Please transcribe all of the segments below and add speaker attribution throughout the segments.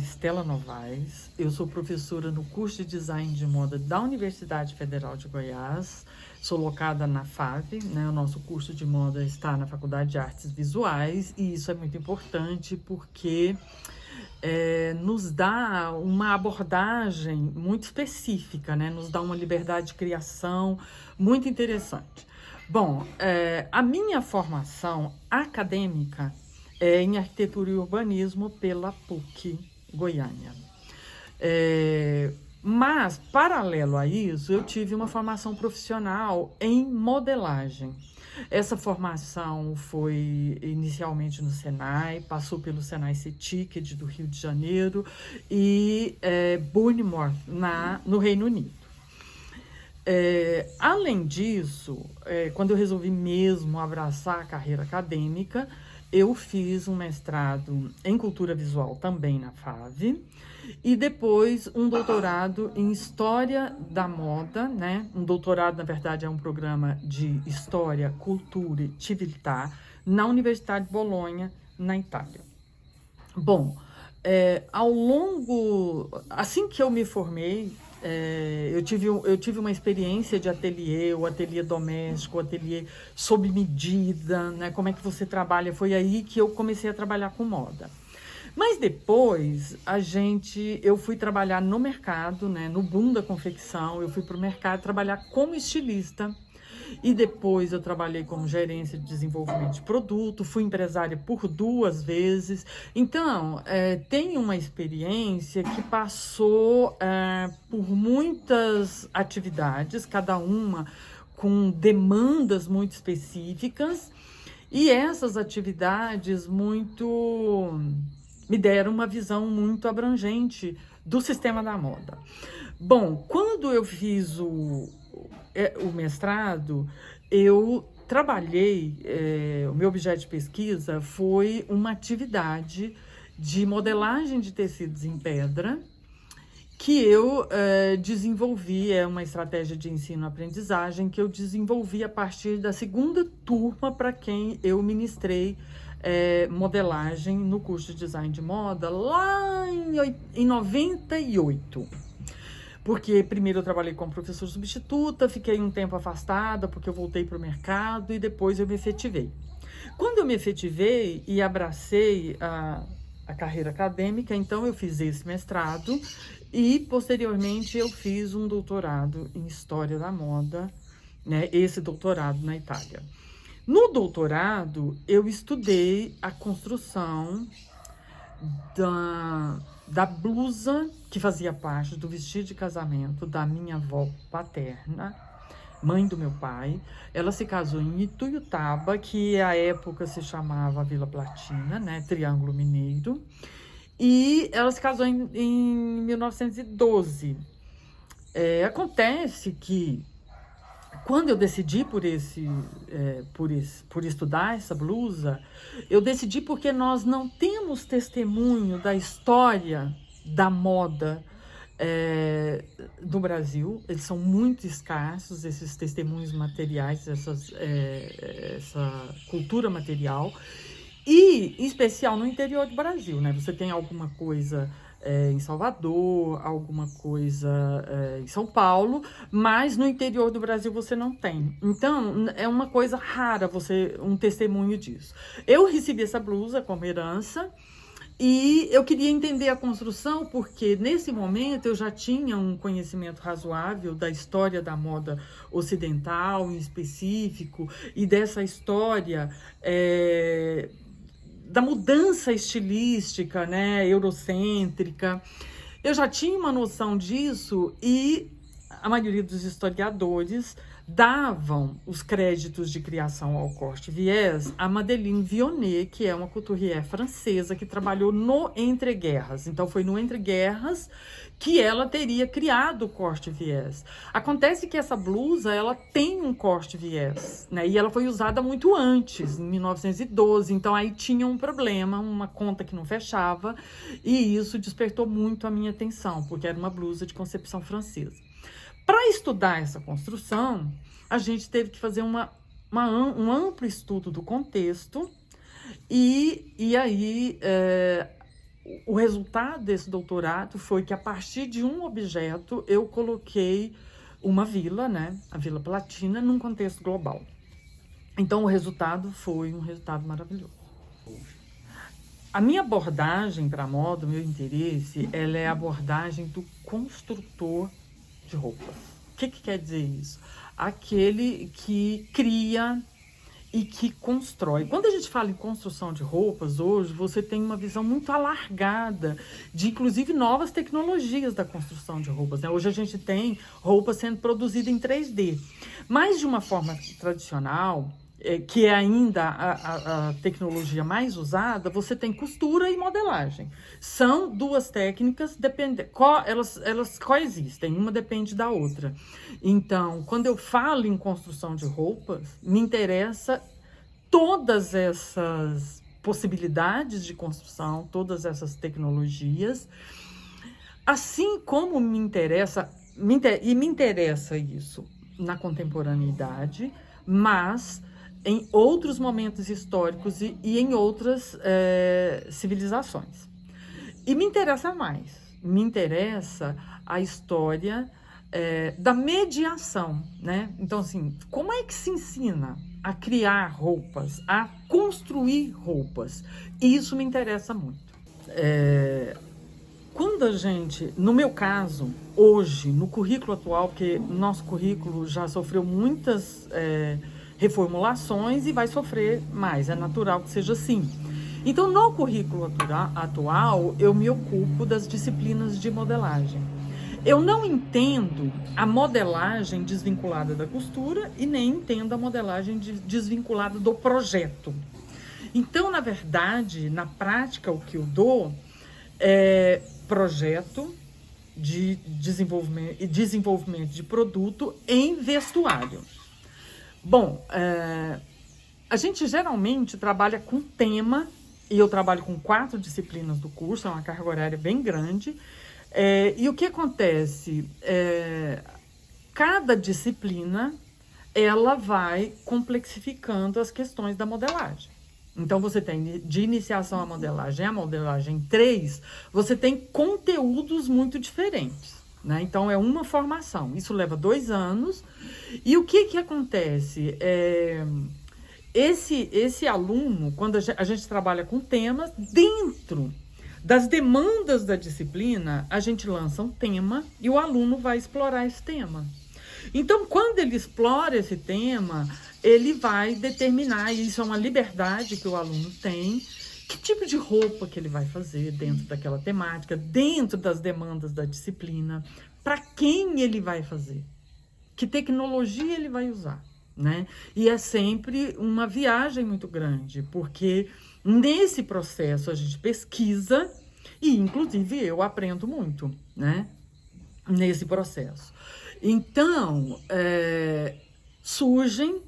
Speaker 1: Maristela Novaes, eu sou professora no curso de Design de Moda da Universidade Federal de Goiás, sou locada na FAV, né? O nosso curso de moda está na Faculdade de Artes Visuais e isso é muito importante porque nos dá uma abordagem muito específica, né? Nos dá uma liberdade de criação muito interessante. Bom, a minha formação acadêmica é em arquitetura e urbanismo pela PUC Goiânia. Mas, paralelo a isso, eu tive uma formação profissional em modelagem. Essa formação foi inicialmente no Senai, passou pelo Senai CETIC do Rio de Janeiro e Bournemouth, no Reino Unido. Além disso, quando eu resolvi mesmo abraçar a carreira acadêmica, eu fiz um mestrado em cultura visual também na FAV e depois um doutorado em história da moda, né? Um doutorado, na verdade, é um programa de história, cultura e civiltà na Universidade de Bolonha, na Itália. Bom, assim que eu me formei, eu tive uma experiência de ateliê, o ateliê doméstico, o ateliê sob medida, né? Como é que você trabalha? Foi aí que eu comecei a trabalhar com moda. Mas depois, eu fui trabalhar no mercado, né? No boom da confecção, eu fui para o mercado trabalhar como estilista. E depois eu trabalhei como gerência de desenvolvimento de produto, fui empresária por 2 vezes. Então, tem uma experiência que passou por muitas atividades, cada uma com demandas muito específicas. E essas atividades me deram uma visão muito abrangente do sistema da moda. Bom, quando eu fiz o mestrado, eu trabalhei, o meu objeto de pesquisa foi uma atividade de modelagem de tecidos em pedra que eu desenvolvi, uma estratégia de ensino-aprendizagem que eu desenvolvi a partir da 2ª turma para quem eu ministrei modelagem no curso de design de moda lá em 98. Porque primeiro eu trabalhei como professora substituta, fiquei um tempo afastada porque eu voltei para o mercado e depois eu me efetivei. Quando eu me efetivei e abracei a carreira acadêmica, então eu fiz esse mestrado e posteriormente eu fiz um doutorado em História da Moda, né, esse doutorado na Itália. No doutorado eu estudei a construção da blusa que fazia parte do vestido de casamento da minha avó paterna, mãe do meu pai. Ela se casou em Ituiutaba, que à época se chamava Vila Platina, né, Triângulo Mineiro, e ela se casou em 1912. Acontece que quando eu decidi por estudar essa blusa, eu decidi porque nós não temos testemunho da história da moda do Brasil. Eles são muito escassos, esses testemunhos materiais, essa cultura material, e em especial no interior do Brasil, né? Você tem alguma coisa em Salvador, alguma coisa em São Paulo, mas no interior do Brasil você não tem. Então, é uma coisa rara um testemunho disso. Eu recebi essa blusa como herança e eu queria entender a construção, porque nesse momento eu já tinha um conhecimento razoável da história da moda ocidental em específico e dessa história da mudança estilística, né, eurocêntrica. Eu já tinha uma noção disso e a maioria dos historiadores davam os créditos de criação ao corte viés a Madeleine Vionnet, que é uma couturière francesa que trabalhou no entreguerras. Então, foi no entreguerras que ela teria criado o corte viés. Acontece que essa blusa, ela tem um corte viés, né? E ela foi usada muito antes, em 1912. Então, aí tinha um problema, uma conta que não fechava, e isso despertou muito a minha atenção, porque era uma blusa de concepção francesa. Para estudar essa construção, a gente teve que fazer um amplo estudo do contexto e aí o resultado desse doutorado foi que, a partir de um objeto, eu coloquei uma vila, né, a Vila Platina, num contexto global. Então, o resultado foi um resultado maravilhoso. A minha abordagem para a moda, o meu interesse, ela é a abordagem do construtor de roupas. O que quer dizer isso? Aquele que cria e que constrói. Quando a gente fala em construção de roupas, hoje você tem uma visão muito alargada de, inclusive, novas tecnologias da construção de roupas, né? Hoje a gente tem roupa sendo produzida em 3D, mas de uma forma tradicional, que é ainda a tecnologia mais usada, você tem costura e modelagem. São duas técnicas, elas coexistem, uma depende da outra. Então, quando eu falo em construção de roupas, me interessa todas essas possibilidades de construção, todas essas tecnologias, assim como me interessa isso na contemporaneidade, mas em outros momentos históricos e em outras civilizações. E me interessa mais, me interessa a história da mediação, né? Então, assim, como é que se ensina a criar roupas, a construir roupas? Isso me interessa muito. Quando a gente, no meu caso, hoje, no currículo atual, porque nosso currículo já sofreu muitas reformulações e vai sofrer mais, é natural que seja assim. Então, no currículo atual, eu me ocupo das disciplinas de modelagem. Eu não entendo a modelagem desvinculada da costura e nem entendo a modelagem desvinculada do projeto. Então, na verdade, na prática, o que eu dou é projeto de desenvolvimento de produto em vestuário. Bom, a gente geralmente trabalha com tema, e eu trabalho com 4 disciplinas do curso, é uma carga horária bem grande. E o que acontece? Cada disciplina, ela vai complexificando as questões da modelagem. Então, você tem de iniciação à modelagem, a modelagem 3, você tem conteúdos muito diferentes, né? Então, é uma formação. Isso leva 2 anos. E o que acontece? Esse aluno, quando a gente trabalha com temas, dentro das demandas da disciplina, a gente lança um tema e o aluno vai explorar esse tema. Então, quando ele explora esse tema, ele vai determinar, e isso é uma liberdade que o aluno tem, que tipo de roupa que ele vai fazer dentro daquela temática, dentro das demandas da disciplina, para quem ele vai fazer, que tecnologia ele vai usar, né? E é sempre uma viagem muito grande, porque nesse processo a gente pesquisa e, inclusive, eu aprendo muito, né? Nesse processo. Então, surgem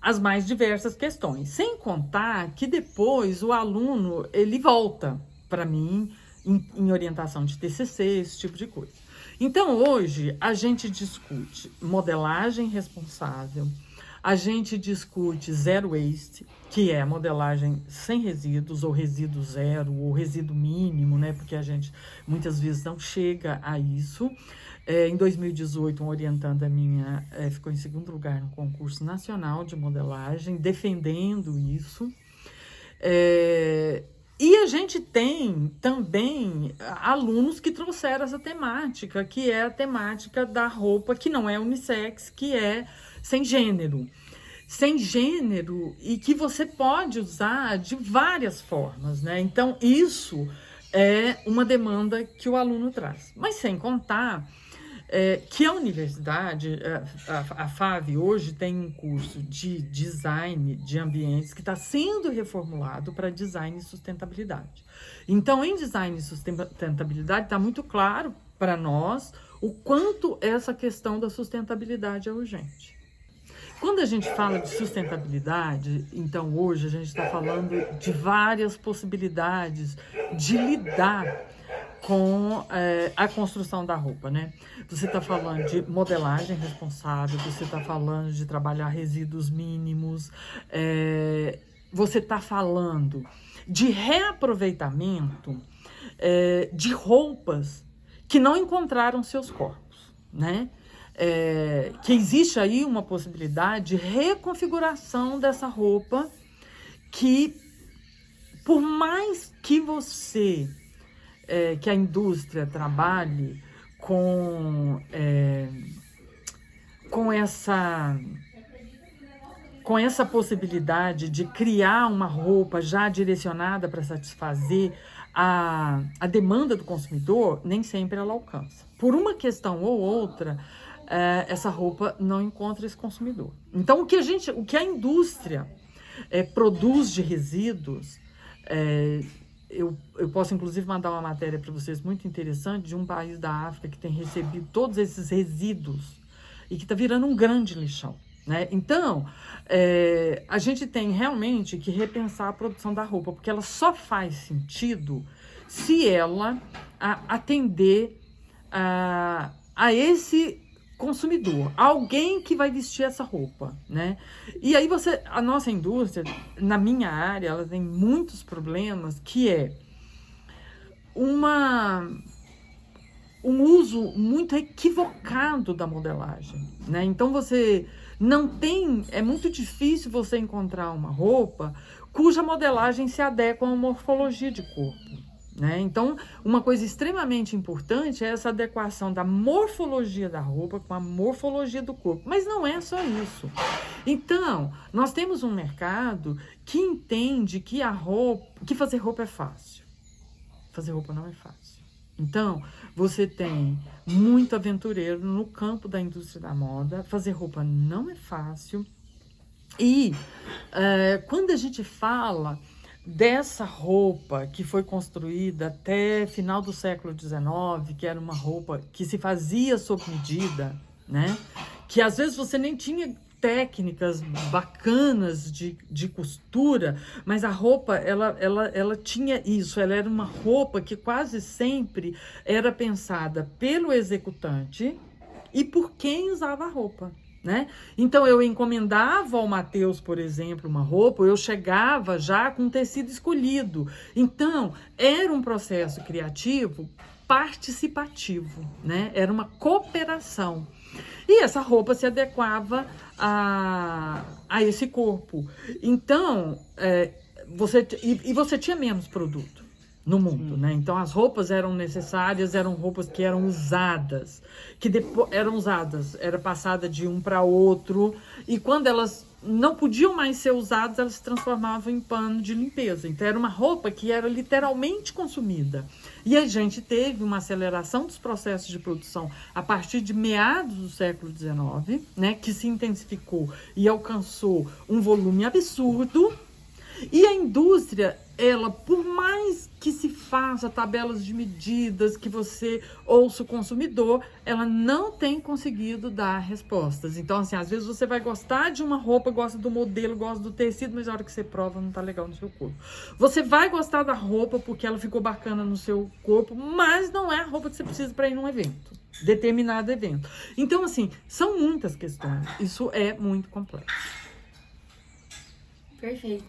Speaker 1: as mais diversas questões, sem contar que depois o aluno, ele volta para mim em orientação de TCC, esse tipo de coisa. Então, hoje, a gente discute modelagem responsável, a gente discute zero waste, que é a modelagem sem resíduos, ou resíduo zero, ou resíduo mínimo, né? Porque a gente muitas vezes não chega a isso. Em 2018, uma orientanda minha ficou em 2º lugar no concurso nacional de modelagem, defendendo isso. E a gente tem também alunos que trouxeram essa temática, que é a temática da roupa que não é unissex, que é sem gênero. Sem gênero e que você pode usar de várias formas, né? Então, isso é uma demanda que o aluno traz. Mas sem contar que a universidade, a FAV, hoje tem um curso de design de ambientes que está sendo reformulado para design e sustentabilidade. Então, em design e sustentabilidade, está muito claro para nós o quanto essa questão da sustentabilidade é urgente. Quando a gente fala de sustentabilidade, então hoje a gente está falando de várias possibilidades de lidar com a construção da roupa, né? Você está falando de modelagem responsável, você está falando de trabalhar resíduos mínimos, você está falando de reaproveitamento de roupas que não encontraram seus corpos, né? Que existe aí uma possibilidade de reconfiguração dessa roupa que, por mais que que a indústria trabalhe com essa possibilidade de criar uma roupa já direcionada para satisfazer a demanda do consumidor, nem sempre ela alcança. Por uma questão ou outra, essa roupa não encontra esse consumidor. Então, o que a indústria produz de resíduos, eu posso inclusive mandar uma matéria para vocês muito interessante de um país da África que tem recebido todos esses resíduos e que está virando um grande lixão, né? Então, a gente tem realmente que repensar a produção da roupa, porque ela só faz sentido se ela atender a esse consumidor, alguém que vai vestir essa roupa, né? E aí a nossa indústria, na minha área, ela tem muitos problemas, que é um uso muito equivocado da modelagem, né? Então é muito difícil você encontrar uma roupa cuja modelagem se adequa a uma morfologia de corpo, né? Então, uma coisa extremamente importante é essa adequação da morfologia da roupa com a morfologia do corpo. Mas não é só isso. Então, nós temos um mercado que entende que fazer roupa é fácil. Fazer roupa não é fácil. Então, você tem muito aventureiro no campo da indústria da moda. Fazer roupa não é fácil. E quando a gente fala dessa roupa que foi construída até final do século XIX, que era uma roupa que se fazia sob medida, né? Que às vezes você nem tinha técnicas bacanas de costura, mas a roupa, ela tinha isso, ela era uma roupa que quase sempre era pensada pelo executante e por quem usava a roupa, né? Então, eu encomendava ao Matheus, por exemplo, uma roupa, eu chegava já com um tecido escolhido. Então, era um processo criativo participativo, né? Era uma cooperação. E essa roupa se adequava a esse corpo. Então, você tinha menos produto no mundo, né? Então, as roupas eram necessárias, eram roupas que eram usadas, que depois era passada de um para outro, e quando elas não podiam mais ser usadas, elas se transformavam em pano de limpeza. Então, era uma roupa que era literalmente consumida. E a gente teve uma aceleração dos processos de produção a partir de meados do século XIX, né, que se intensificou e alcançou um volume absurdo. E a indústria, ela, por mais que se faça tabelas de medidas, que você ouça o consumidor, ela não tem conseguido dar respostas. Então, assim, às vezes você vai gostar de uma roupa, gosta do modelo, gosta do tecido, mas na hora que você prova não tá legal no seu corpo. Você vai gostar da roupa porque ela ficou bacana no seu corpo, mas não é a roupa que você precisa para ir num evento, determinado evento. Então, assim, são muitas questões. Isso é muito complexo.
Speaker 2: Perfeito.